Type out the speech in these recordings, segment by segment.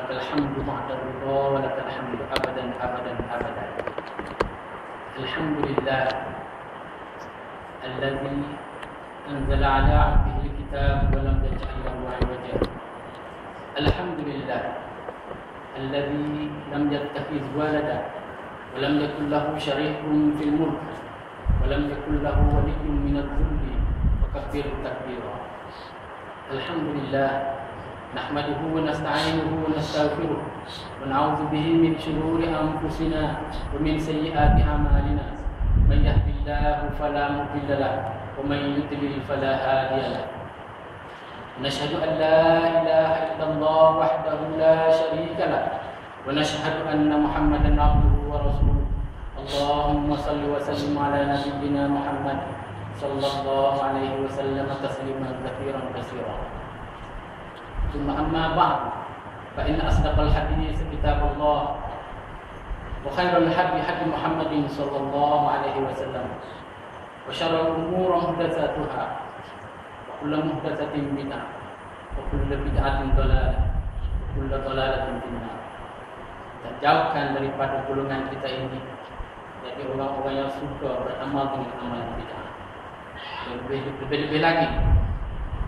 lakal hamdu ba'da ridha wa lakal hamdu abadan abadan abadan. Alhamdulillah alladzi anzala 'ala 'abdihi al-kitab wa lam yaj'al lahu 'iwaja. Alhamdulillah alladzi lam yattakhiz walada wa lam yakul lahu syarikun fil mulk wa lam yakul lahu waliyyun min adh-dhulli wa kabbirhu takbira. Alhamdulillah nahmaduhu wa nasta'inuhu wa nastaghfiruh wa na'udzu bihi min shururi anfusina wa min sayyiati a'malina. Man yahdihillahu fala mudilla lahu wa man yudlil fala hadiya lahu. Nashhadu an la ilaha illallah wahdahu la syarika lahu wa nashhadu anna Muhammadan 'abduhu wa rasuluh. Allahumma shalli wa sallim ala nabiyyina Muhammad sallallahu alaihi wasallam tasliman katsiran katsiran. ثم أما بعد فإن أصدق الحديث كتاب الله وخير الهدي هدي محمد صلى الله عليه وسلم وشر الأمور محدثاتها وكل محدثة بدعة وكل بدعة ضلالة وكل ضلالة في النار. Dan jauhkan daripada golongan kita ini jadi orang-orang yang suka beramal dengan amalan bid'ah. Lebih-lebih lagi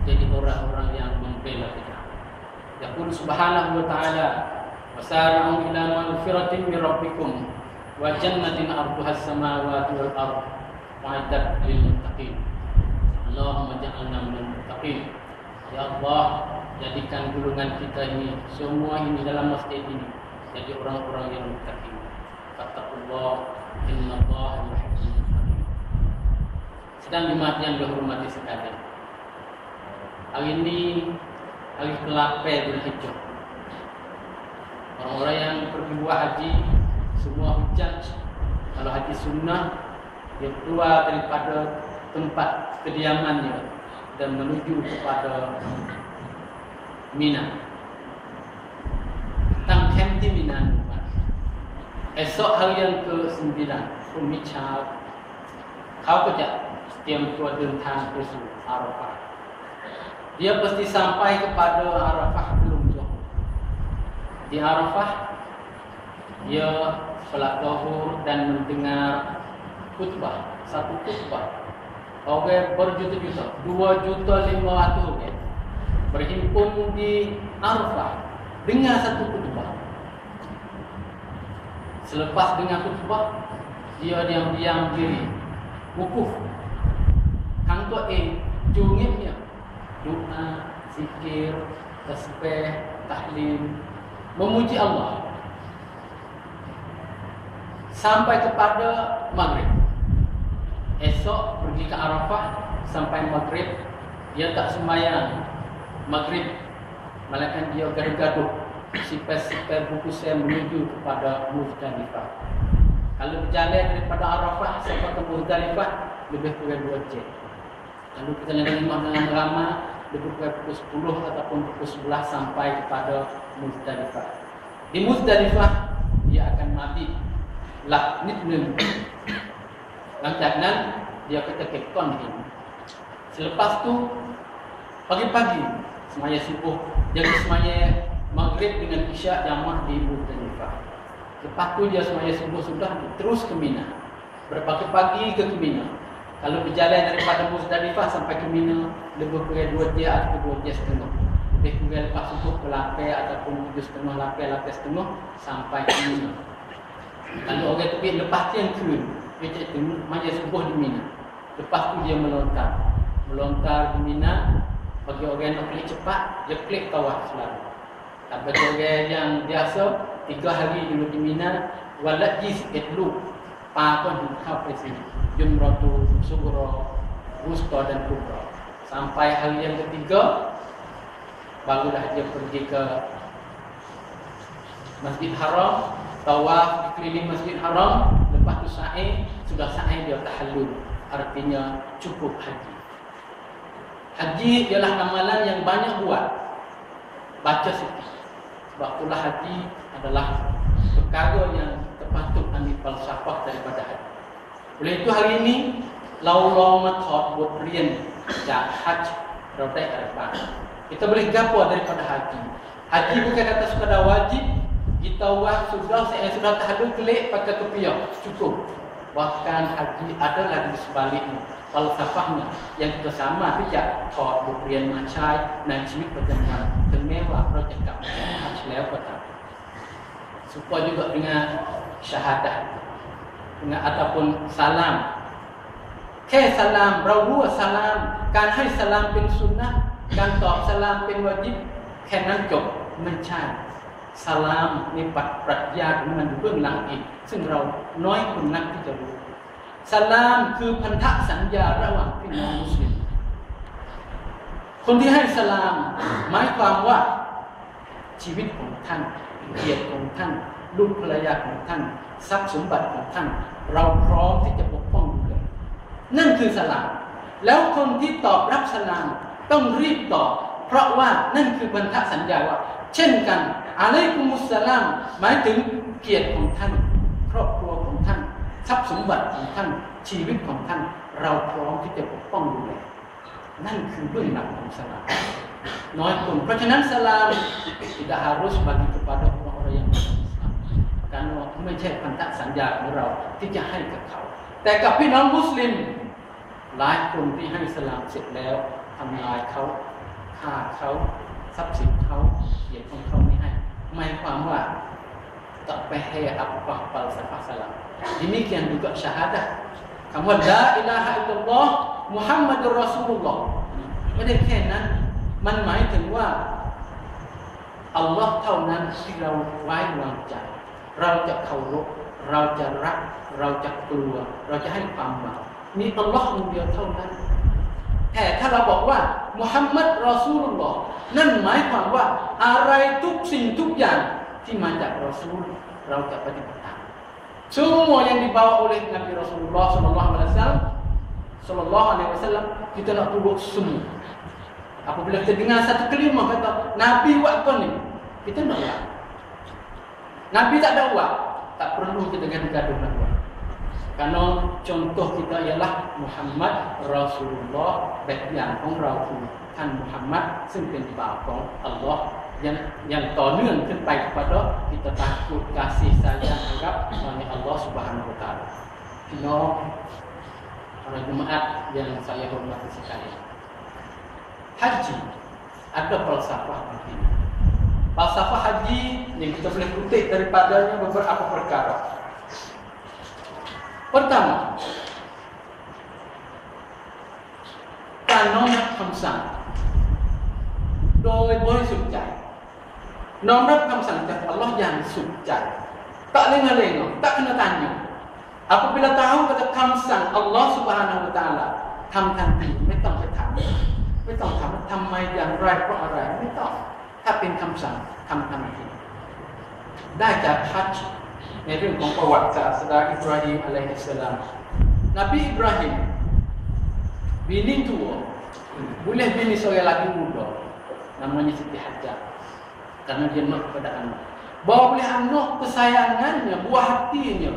jadi orang-orang yang membela bid'ah. Yaqul subhanahu wa ta'ala wasari'u ila maghfiratin min rabbikum wa jannatin 'arduha as-samawati wal ardh wa'iddat lil muttaqin. Allahumma ja'alna minal muttaqin. Ya Allah, jadikan golongan kita ini semua ini dalam masjid ini jadi orang-orang yang muttaqin. Fattaqullah innallaha yuhibbul muttaqin. Sedang jemaat yang dihormati sekalian, hari ini hari ke-8 Dzulhijjah. Orang-orang yang pergi buat haji semua hujjaj, kalau haji sunnah dia keluar daripada tempat kediamannya dan menuju kepada Mina. Tang camp di Mina. Esok hari yang ke-9 Umi Chao kau kerja setiap tua tentang usul Arafah. Dia pasti sampai kepada Arafah belum jauh. Di Arafah dia salat zuhur dan mendengar khutbah, satu khutbah. Orang berjuta-juta, 2.500.000 orang berhimpun di Arafah dengar satu khutbah. Selepas dengar khutbah, dia diam-diam diri, wukuf. Kangkut jungitnya doa, zikir, tasbih, tahlim, memuji Allah sampai kepada maghrib. Esok pergi ke Arafah sampai maghrib dia tak sembahyang maghrib, malaikat dia gaduh-gaduh sipir-sipir buku saya menuju kepada Muzdalifah. Kalau berjalan daripada Arafah sampai ke Muzdalifah lebih kurang 2 jam. Lalu kita lihat dengan ramai lebih kurang pukul 10 ataupun pukul 11 sampai kepada Muzdalifah. Di Muzdalifah dia akan mati lah nitnun. Lantaran dia kata kekon ini. Selepas tu pagi-pagi semaya subuh, jadi semaya maghrib dengan isyak jamaah di Muzdalifah. Lepas tu dia semaya subuh sudah terus ke Mina. Berpagi-pagi ke Mina. Kalau berjalan daripada Muzdalifah sampai ke Mina lebih kurang 2 jam atau 2 jam setengah. Lebih kurang lepas subuh ke 8 ataupun 7.30, 8.30 sampai ke Mina. Kalau orang tepi lepas tu yang turun, dia cakap manja subuh di Mina. Lepas tu dia melontar ke Mina. Bagi orang yang nak klik cepat, dia klik tawaf selalu. Tak bagi orang yang biasa 3 hari dulu di Mina, walat sikit dulu. Pun sampai sini Jumratul Sughra, Wusta dan Kubra. Sampai hari yang ketiga barulah dia pergi ke Masjid Haram, tawaf keliling Masjid Haram. Lepas tu sa'i, sudah sa'i dia tahallul, artinya cukup haji. Haji ialah amalan yang banyak buat, baca sikit. Sebab itulah haji adalah perkara yang patut ambil falsafah daripada haji. Oleh itu hari ini lau ma thot bot rian jak haj เราได้อะไรบ้าง kita boleh gapo daripada haji. Haji bukan kata sekadar wajib. Kita buat sudah tahadul kelik pakai kepiah, cukup. Bahkan haji ada lagi sebaliknya. Falsafahnya yang kita sama tidak kau berian macai dan cimik pertemuan termewah projek kami haji lewat supaya juga dengan syahadah dengan ataupun salam. Ke salam, berawu salam, kan hai salam pin sunnah, kan tอบsalam pin wajib, แค่นั้นจบไม่ใช่สลามในปรัชญาของมันอยู่เบื้องหลังอีกซึ่งเราน้อยคนนักที่จะรู้สลามคือพันธสัญญาระหว่างพี่น้องมุสลิมคนที่ให้สลามหมายความว่าชีวิตของท่านเกียรติของท่านลูกภรรยาของท่านทรัพย์สมบัติของท่านเราพร้อมที่จะปกป้องดูแลนั่นคือสลามแล้วคนที่ตอบรับสลามต้องรีบตอบเพราะว่านั่นคือพันธสัญญาว่าเช่นกันอะลัยกุมุสสลามหมายถึงเกียรติของท่านครอบครัวของท่านทรัพย์สมบัติของท่านชีวิตของท่านเราพร้อมที่จะปกป้องดูแลนั่นคือเบื้องหลังของสลามน้อยคนเพราะฉะนั้นสลาม tidak harus bagi kepada orang-orang yang Islam karenaไม่ใช่พันธสัญญาของเราที่จะให้กับเขาแต่กับพี่น้องมุสลิมหลายคนที่ให้สลามเสร็จแล้วทำลายเขาฆ่าเขาทรัพย์สินเขาเกียรติของเขาไม่ให้หมายความว่าtak payah apa falsafah salam demikian juga syahadahคำว่าla ilaha illallah Muhammadur Rasulullah ไม่ได้แค่นั้นมันหมายถึงว่าอัลลอฮ์เท่านั้นที่เราไว้วางใจเราจะเคารพเราจะรักเราจะกลัวเราจะให้ความหวังมีอัลลอฮ์องค์เดียวเท่านั้นแต่ถ้าเราบอกว่ามุฮัมมัดรอซูลุลลอฮ์นั่นหมายความว่าอะไรทุกสิ่งทุกอย่างที่มาจากรอซูลเราจะปฏิบัติตาม semua yang dibawa oleh Nabi Rasulullah sallallahu alaihi wasallam kita nak tunduk semua. Apabila kita dengar satu kalimah kata Nabi buat apa ni, kita nak buat. Nabi tak ada buat, tak perlu kita gaduh nak buat. Karena contoh kita ialah Muhammad Rasulullah แบบอย่างของเราคือท่านมุฮัมมัดซึ่งเป็นบ่าวของอัลลอฮ์yang ต่อเนื่องขึ้นไป kepada kita takut kasih sayang terhadap Allah Subhanahu wa taala. พี่น้องpara jemaat yang saya hormati sekalian. Haji ada falsafah begini. Falsafah haji yang kita boleh kutip daripadanya beberapa perkara. Pertama,การน้อมรับคำสั่งโดยบริสุทธิ์ใจน้อมรับคำสั่งจากอัลลอฮ์อย่างสุดใจ tak lengah-lengah, tak kena tanya. Apabila tahu kata คำสั่งอัลลอฮ์ Subhanahu wa taala ทำทันทีไม่ต้องไปถามไม่ต้องถามทำไมอย่างไรเพราะอะไรไม่ต้องถ้าเป็นคำสั่งทำทันทีได้จากฮัจญ์ในเรื่องของประวัติศาสดาอิบราฮิมอะลัยฮิสสลามนบีอิบราฮิมbini tua boleh bini seorang lagi muda namanya Siti Hajar karena dia nak kepada anak bawa boleh anak kesayangannya buah hatinya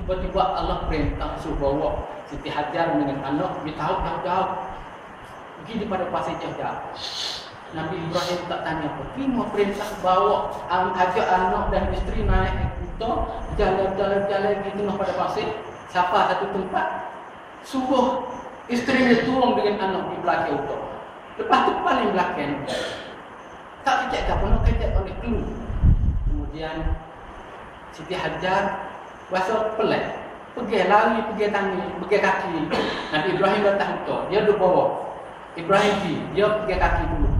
tiba-tiba Allah perintah suruh bawa Siti Hajar dengan anak jauh-jauh pergi daripada pasir jauh-jauh. Nabi Ibrahim tak tanya apa, terima perintah bawa ajak anak dan isteri naik unta jalan-jalan di tengah pada pasir siapa satu tempat suruh isterinya turun dengan anak di belakang unta lepas tu paling belakang tak kecek tak pernah kecek oleh keluar kemudian Siti Hajar bahasa pelik pergi lari, pergi tangan, pergi kaki Nabi Ibrahim datang unta dia duduk bawah Ibrahim dia pergi kaki dulu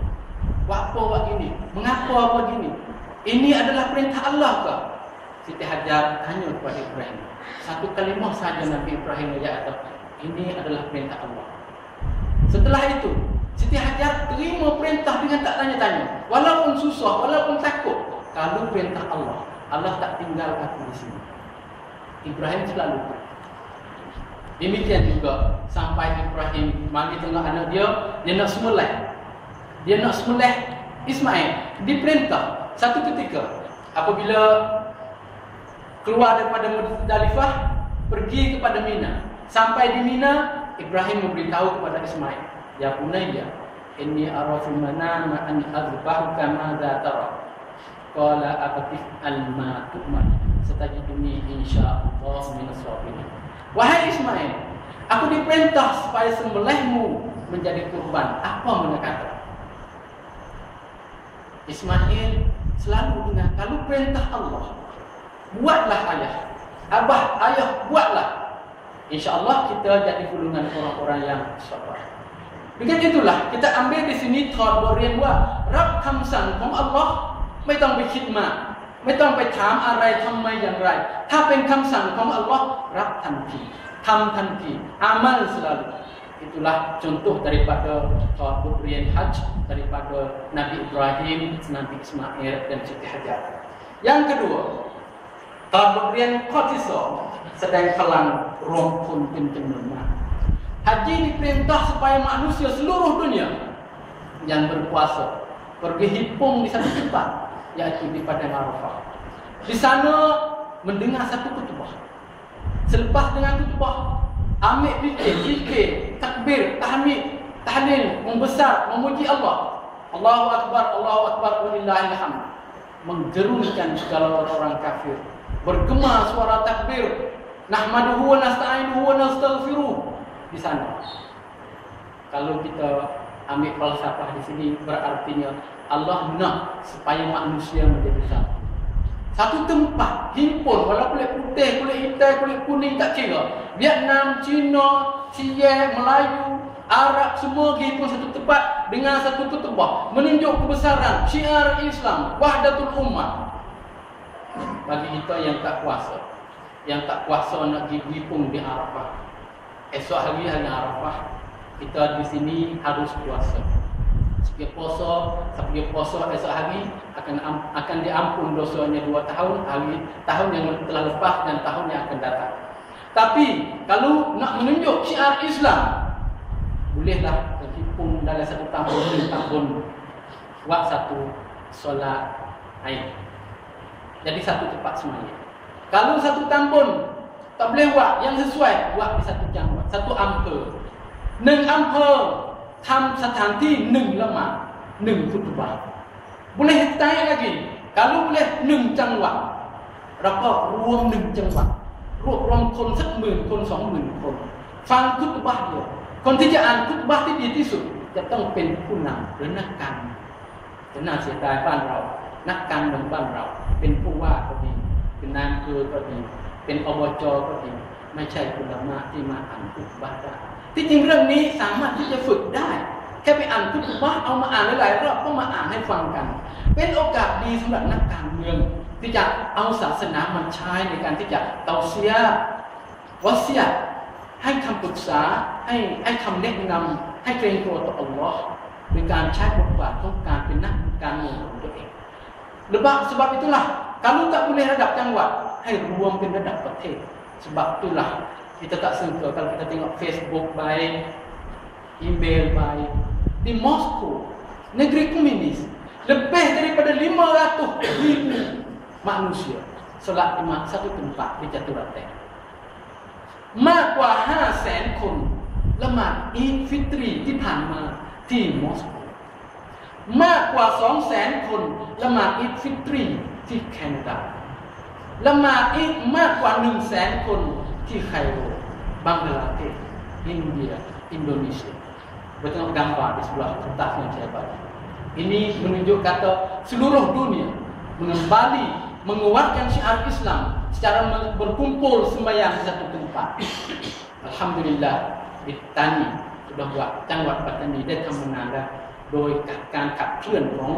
buat apa buat gini? Mengapa apa gini? Ini adalah perintah Allah ke? Siti Hajar tanya kepada Ibrahim satu kalimah saja Nabi Ibrahim dia kata ini adalah perintah Allah. Setelah itu Siti Hajar terima perintah dengan tak tanya-tanya walaupun susah, walaupun takut kalau perintah Allah Allah tak tinggalkan aku di sini. Ibrahim selalu demikian juga sampai Ibrahim mandi tengah anak dia nak sembelih Ismail diperintah satu ketika apabila keluar daripada Muzdalifah pergi kepada Mina sampai di Mina Ibrahim memberitahu kepada Ismail ya bunayya inni ara fil manam an azbahuka madza tara. Qala abatif alma tu'man satajiduni insyaallah min as-sabirin. Wahai Ismail, aku diperintah supaya sembelihmu menjadi kurban. Apa mana kata? Ismail selalu dengar kalau perintah Allah, buatlah ayah. Abah, ayah, buatlah. InsyaAllah kita jadi golongan orang-orang yang sabar. Dengan itulah kita ambil di sini thought บทเรียนว่ารับคำสั่งของอัลลอฮ์ไม่ต้องไปคิดมากไม่ต้องไปถามอะไรทำไมอย่างไรถ้าเป็นคำสั่งของอัลลอฮ์รับทันทีทำทันทีamal selalu. Itulah contoh daripada berian haji daripada Nabi Ibrahim, Nabi Ismail dan Siti Hajar. Yang kedua, berianข้อที่ 2 แสดงพลังรวมคนเป็นจำนวนมาก Haji diperintah supaya manusia seluruh dunia yang berpuasa pergi himpun di satu tempat, yaitu di Padang Arafah. Di sana mendengar satu khutbah. Selepas dengan khutbah, ambil zikir, takbir, tahmid, tahlil, membesar, memuji Allah. Allahu Akbar, walillahil hamd. Menggerunkan segala orang kafir. Bergema suara takbir. Nahmaduhu wa nasta'inuhu wa nastaghfiruh. Di sana. Kalau kita ambil falsafah di sini berartinya Allah nak supaya manusia menjadi satu. Satu tempat himpun, walau kulit putih, kulit hitam, kulit kuning tak kira. Vietnam, Cina, Siam, Melayu, Arab semua himpun satu tempat dengan satu khutbah menunjuk kebesaran syiar Islam, wahdatul ummah. Bagi kita yang tak kuasa nak himpun di Arafah. Esok hari Arafah, kita di sini harus puasa. Setiap puasa esok hari akan diampun dosanya 2 tahun, tahun yang telah lepas dan tahun yang akan datang. Tapi kalau nak menunjuk syiar Islam, bolehlah terhimpun dalam satu tahun buat satu solat Aid. Jadi satu tempat semuanya. Kalau satu tahun tak boleh buat yang sesuai, buat di satu jamuan, satu ampel. 1 อำเภอทำสถานที่1ละหมาด1คุตบะห์ boleh tanya lagi kalau boleh 1จังหวัดเราก็รวม1จังหวัดรวบรวมคนสัก10,000 คน 20,000 คนฟังคุตบะห์เดียวคนที่จะอ่านคุตบะห์ที่ดีที่สุดจะต้องเป็นผู้นำหรือนักการเมืองแต่น่าเสียดายบ้านเรานักการเมืองบ้านเราเป็นผู้ว่าก็ดีเป็นนายอำเภอก็ดีเป็นอบจก็ดีไม่ใช่อุลามะที่มาอ่านคุตบะห์ได้ที่จริงเรื่องนี้สามารถที่จะฝึกได้แค่ไปอ่านคุตบะห์เอามาอ่านหลายๆรอบก็มาอ่านให้ฟังกันเป็นโอกาสดีสำหรับนักการเมืองที่จะเอาศาสนามาใช้ในการที่จะเตาเสียวะเสียให้คำปรึกษาให้คำแนะนำให้เกรงกลัวต่ออัลลอฮ์ในการใช้บทบาทของการเป็นนักการเมืองของตัวเองsebab itulah kalau tak bolehระดับจังหวัดให้รวมเป็นระดับประเทศ sebab itulah kita tak sangka kalau kita tengok Facebook baik, email baik di Moskow, negeri komunis, lebih daripada 500,000 manusia solat di satu tempat di Jaturaten. มากกว่า 500,000 คนละหมาดอีดฟิตรีที่ผ่านมาที่มอสโกมากกว่า 200,000 คนละหมาดอีดฟิตรีที่แคนาดาละหมาดอีดมากกว่า 100,000 คนที่ไคโร Bangladesh, India, Indonesia. Bertengok gambar di sebelah kertas yang saya baca. Ini menunjuk kata seluruh dunia mengembali menguatkan syiar Islam secara berkumpul sembahyang di satu tempat. Alhamdulillah di Tani sudah buat จังหวัดปัตตานีได้ทำมานานแล้วโดยการขับเคลื่อนของ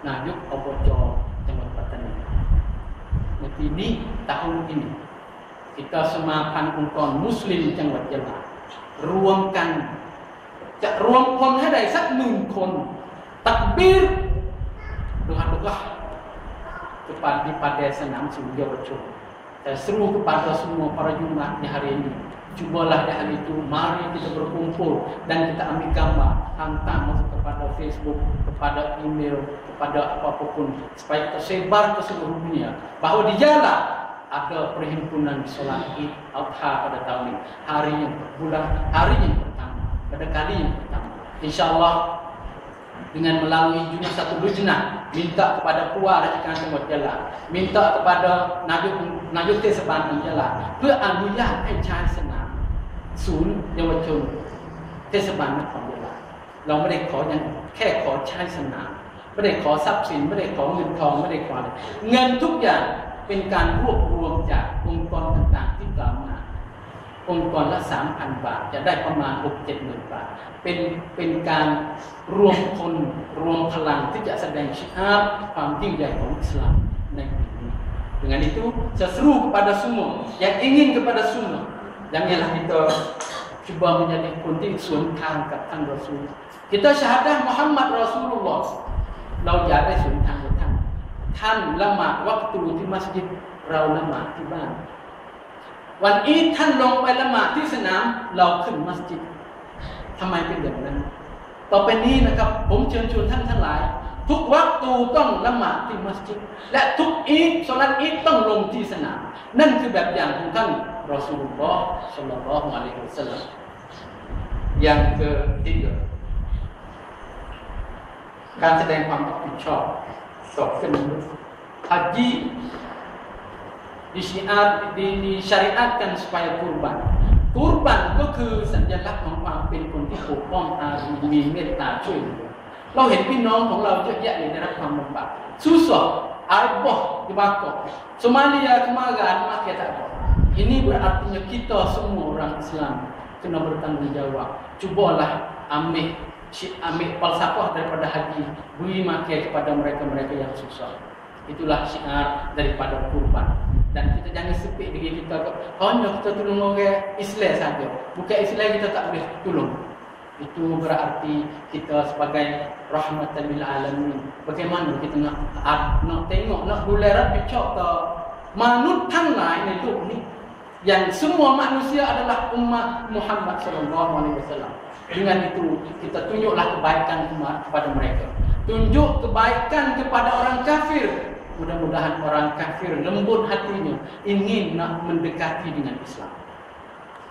นายกอบจจังหวัดปัตตานีในปีนี้tahun ini kita semapanองค์กร Muslim จังหวัดยะลารวมกันจะรวมคนให้ได้สัก 10,000 คนตักบีรdoa-doa kepada senam Surya Wacung. Saya seru kepada semua para Jumat di hari ini, cubalah di hari itu mari kita berkumpul dan kita ambil gambar, hantar masuk kepada Facebook, kepada email, kepada apapun supaya kita sebar ke seluruh dunia bahawa di Jala ada perhimpunan solat Id Adha pada tahun ini, hari yang pertama, pada kali yang pertama. InsyaAllah dengan melalui juga satu lujnah, minta kepada puan rakyat Tengah Jalan, minta kepada Nayuk Tes Seban Jalan, เพื่ออนุญาตให้ใช้สนามศูนย์เยาวชนเทศบาลนครยะลาเราไม่ได้ขออย่างแค่ขอใช้สนามไม่ได้ขอทรัพย์สินไม่ได้ขอเงินทองไม่ได้ขออะไรเงินทุกอย่างเป็นการรวบรวมจากองค์กรต่างๆที่กล่าวมาองค์กรละ 3,000 บาทจะได้ประมาณ 6-7 หมื่นบาทเป็นการรวมคนรวมพลังที่จะแสดงสyiarความยิ่งใหญ่ของอิสลามในปีนี้ dengan itu saya seru kepada semua yang ingin kepada sunnah janganlah kita cuba menjadi kunci sวนทางกับท่านรอซูล kita syahadah Muhammad Rasulullah เราอย่าได้สวนทางกับท่านละหมาดวักตูที่มัสยิดเราละหมาดที่บ้านวันอีดท่านลงไปละหมาดที่สนามเราขึ้นมัสยิดทำไมเป็นอย่างนั้นต่อไปนี้นะครับผมเชิญชวนท่านทั้งหลายทุกวักตูต้องละหมาดที่มัสยิดและทุกอีดศอลาตอีดต้องลงที่สนามนั่นคือแบบอย่างของท่านรอซูลุลลอฮ์ศ็อลลัลลอฮุอะลัยฮิวะซัลลัมyang ketigaการแสดงความรับผิดชอบต่อคนมนุษย์haji disyariatkan supaya kurban ก็คือสัญลักษณ์ของความเป็นคนที่ปกป้องอารีมีเมตตาช่วยเหลือเราเห็นพี่น้องของเราเยอะแยะเลยได้รับความลำบากsusah arbah dibakar Somalia kemarin makin tak ada ini berarti kita semua orang Islam kena bertanggungjawab cubalah ambil falsafah daripada haji beri makan kepada mereka-mereka yang susah itulah syiar daripada kurban dan kita jangan sepik diri kita hanya kita tolong orang Islam saja bukan Islam kita tak boleh tolong itu berarti kita sebagai rahmatan lil alamin bagaimana kita nak tengok nak bulai rabbi cok ke manut ทั้งหลายในโลกนี้yang semua manusia adalah umat Muhammad sallallahu alaihi wasallam. Dengan itu kita tunjuklah kebaikan kepada mereka. Tunjuk kebaikan kepada orang kafir. Mudah-mudahan orang kafir lembut hatinya ingin nak mendekati dengan Islam.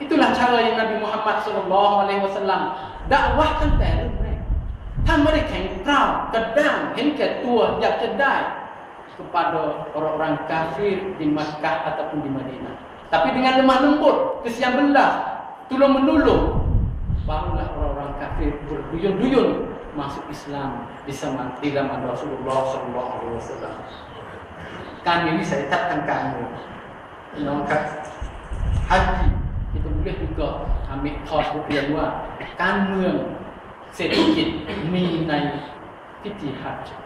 Itulah cara yang Nabi Muhammad sallallahu alaihi wasallam dakwahkan แต่เริ่มแรกท่านไม่ได้แข็งกร้าวกระด้างเห็นแก่ตัวอยากจะได้ kepada orang-orang kafir di Makkah ataupun di Madinah. Tapi dengan lemah lembut, kesian belah, tolong menolong, barulah orang-orang kafir berduyun-duyun masuk Islam di zaman Rasulullah SAW. Kami ini saya takkan kamu menangkap haji. Kita boleh juga ambil thought บทเรียนว่าการเมืองเศรษฐกิจมีในพิธีฮัจญ์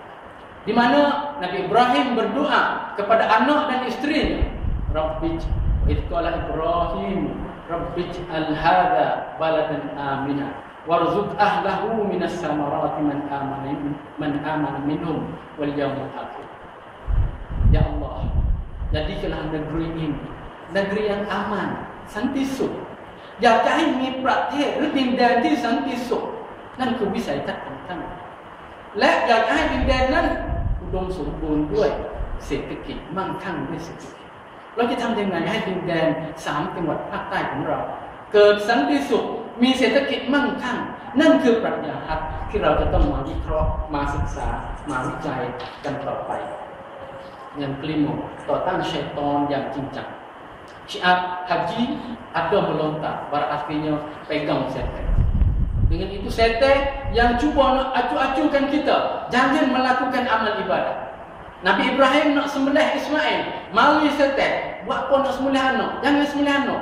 di mana Nabi Ibrahim berdoa kepada anak dan istrinya Rabbij Qala Ibrahim Rabbij al-hadha baladan amina warzuq ahlahu minas samarati man amana minhum wal yawmil akhir. Ya Allah, jadikanlah negeri ini negeri yang aman, สันติสุขอยากจะให้มีประเทศหรือดินแดนที่สันติสุขนั่นคือวิสัยทัศน์ของท่านและอยากจะให้ดินแดนนั้นอุดมสมบูรณ์ด้วยเศรษฐกิจมั่งคั่งด้วยเศรษฐกิจเราจะทำยังไงให้ดินแดน3จังหวัดภาคใต้ของเราเกิดสันติสุขมีเศรษฐกิจมั่งคั่งนั่นคือปรัชญาฮัจญ์ที่เราจะต้องมาวิเคราะห์มาศึกษามาวิจัยกันต่อไปyang kelimaต่อต้านsyaitan yangจริงจังsyiar haji ada melontar berartinya pegang setan dengan itu setan yang cuba nak acu-acukan kita jangan melakukan amal ibadah Nabi Ibrahim nak sembelih Ismail mari setan buat apa nak sembelih anak jangan sembelih anak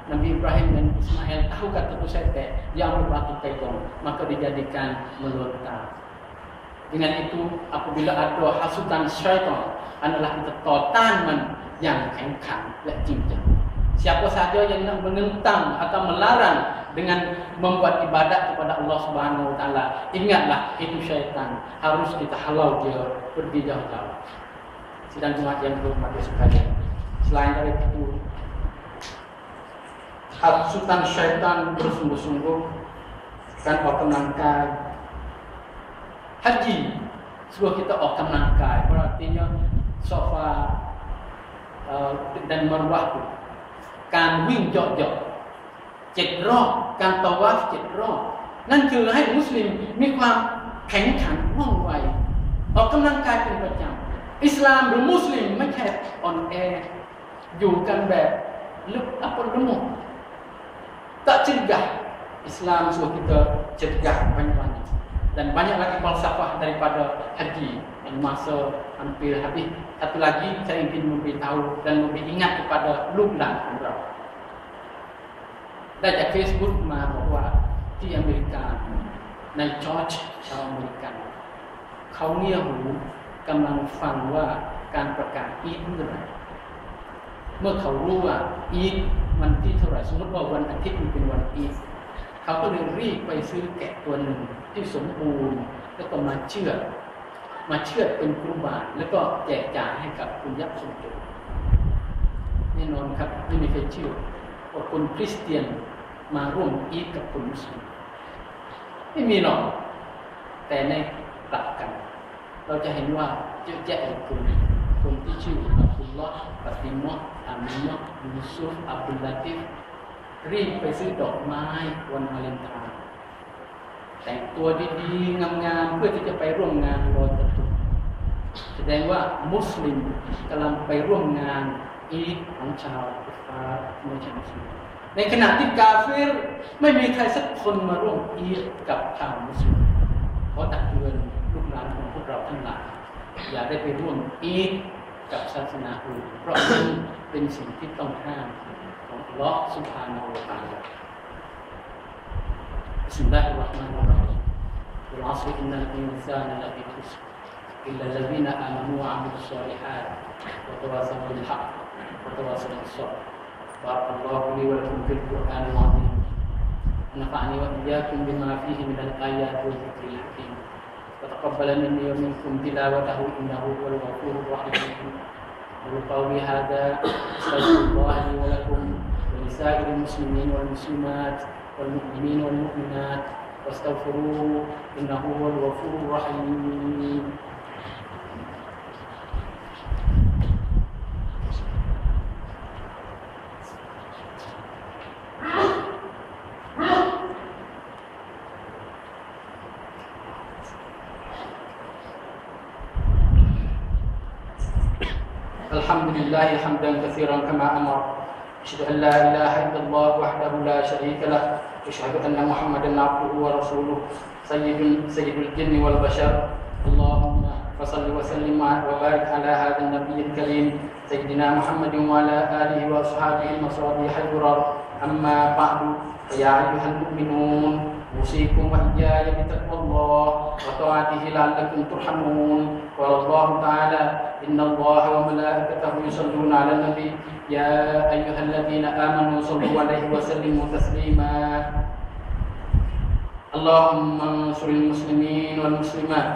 Nabi Ibrahim dan Ismail tahu kata tu setan yang berbatu pegang maka dijadikan melontar dengan itu apabila ada hasutan syaitan adalah kita totan man yang แข็งขันและจริงจัง siapa saja yang nak menentang atau melarang dengan membuat ibadat kepada Allah Subhanahu wa taala ingatlah itu syaitan harus kita halau dia pergi jauh-jauh sidang jemaat yang berhormat sekalian selain dari itu hasutan syaitan bersungguh-sungguh kanออกกำลังกาย haji sebuah kita ออกกำลังกาย berartinya sofa dan marwah itu การวิ่งเหาะๆ7รอบการตะวาฟ7รอบนั่นคือให้มุสลิมมีความ แข็งขันว่องไวออกกำลังกายเป็นประจำอิสลามหรือมุสลิมไม่แค่อ่อนแออยู่กันแบบlemah tak cegah. Islam suruh kita cegah banyak-banyak dan banyak lagi falsafah daripada haji yang masa hampir habis. Satu lagi saya ingin memberitahu dan memberi ingat kepadaลูกหลานของเราได้จาก Facebook มาบอกว่าที่อเมริกาในจอร์จชาวอเมริกันเขาเงี่ยหูกำลังฟังว่าการประกาศอีดเมื่อไหร่เมื่อเขารู้ว่าอีดวันที่เท่าไหร่สมมติว่าวันอาทิตย์มันเป็นวันอีดเขาก็เลยรีบไปซื้อแกะตัวหนึ่งที่สมบูรณ์แล้วก็มาเชือดเป็นกุรบานแล้วก็แจกจ่ายให้กับคุณยักษ์สมจุแน่นอนครับไม่มีใครเชื่อว่าคนคริสเตียนมาร่วมอีดกับคนมุสลิมไม่มีหรอกแต่ในกลับกันเราจะเห็นว่าเยอะแยะเลยคนที่ชื่ออับดุลลอฮ์ฟาติมะห์อามินะห์ยูซุฟอับดุลลาติฟรีบไปซื้อดอกไม้วันวาเลนไทน์แต่งตัวดีๆงามๆเพื่อที่จะไปร่วมงานลอยกระทงแสดงว่ามุสลิมกำลังไปร่วมงานอีดของชาวกุฟาร์ไม่ใช่มุสลิมในขณะที่กาเฟรไม่มีใครสักคนมาร่วมอีดกับชาวมุสลิมขอตักเตือนลูกหลานของพวกเราทั้งหลายอย่าได้ไปร่วมอีดกับศาสนาอื่นเพราะมันเป็นสิ่งที่ต้องห้ามของอัลเลาะห์ซุบฮานะฮูวะตะอาลาBismillahirrahmanirrahim Wal 'asri innal insana lafi khusr illa alladziina aamanu wa 'amilus shalihaat wa tawassaw bil haqq wa tawassaw bis sabr Barakallahu li wa lakum fil Qur'anil 'azim ونفعني وإياكم بما فيه من الآيات والذكر الحكيم وتقبل مني ومنكم تلاوته إنه هو الغفور الرحيم وبقولي هذا أستغفر الله لي ولكم ولسائر المسلمين والمسلمات والمؤمنين والمؤمنات واستغفروه إنه هو الغفور الرحيم الحمد لله حمدا كثيرا كما أمر أشهد أن لا إله إلا الله وحده لا شريك له أشهد أن محمدا عبده ورسوله سيد الجن والبشر اللهم فصل وسلم وبارك على هذا النبي الكريم سيدنا محمد وعلى آله وأصحابه المصابيح الدرر أما بعد فيا أيها المؤمنون أوصيكم وإياي بتقوى الله وطاعته لعلكم ترحمون قال الله تعالى إن الله وملائكته يصلون على النبي يا أيها الذين آمنوا صلوا عليه وسلموا تسليما اللهم انصر المسلمين والمسلمات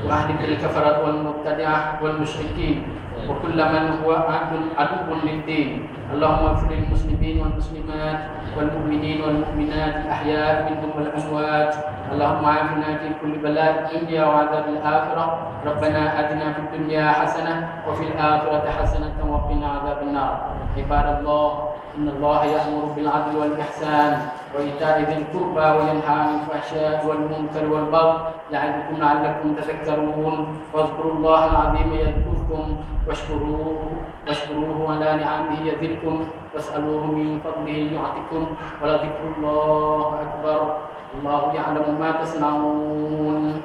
وأهلك الكفرة والمبتدعة والمشركين وكل من هو عدو للدين اللهم اغفر للمسلمين والمسلمات والمؤمنين والمؤمنات الأحياء منهم والأموات اللهم عافنا في كل بلاء الدنيا وعذاب الآخرة ربنا آتنا في الدنيا حسنة وفي الآخرة حسنة وقنا عذاب النار عباد الله إن الله يأمر بالعدل والإحسان وإيتاء ذي القربى وينهى عن الفحشاء والمنكر والبغي يعظكم لعلكم تذكرون واذكروا الله العظيم يذكركم واشكروه على نعمه يزدكم واسألوه من فضله يعطكم ولذكر الله أكبر الله يعلم ما تصنعون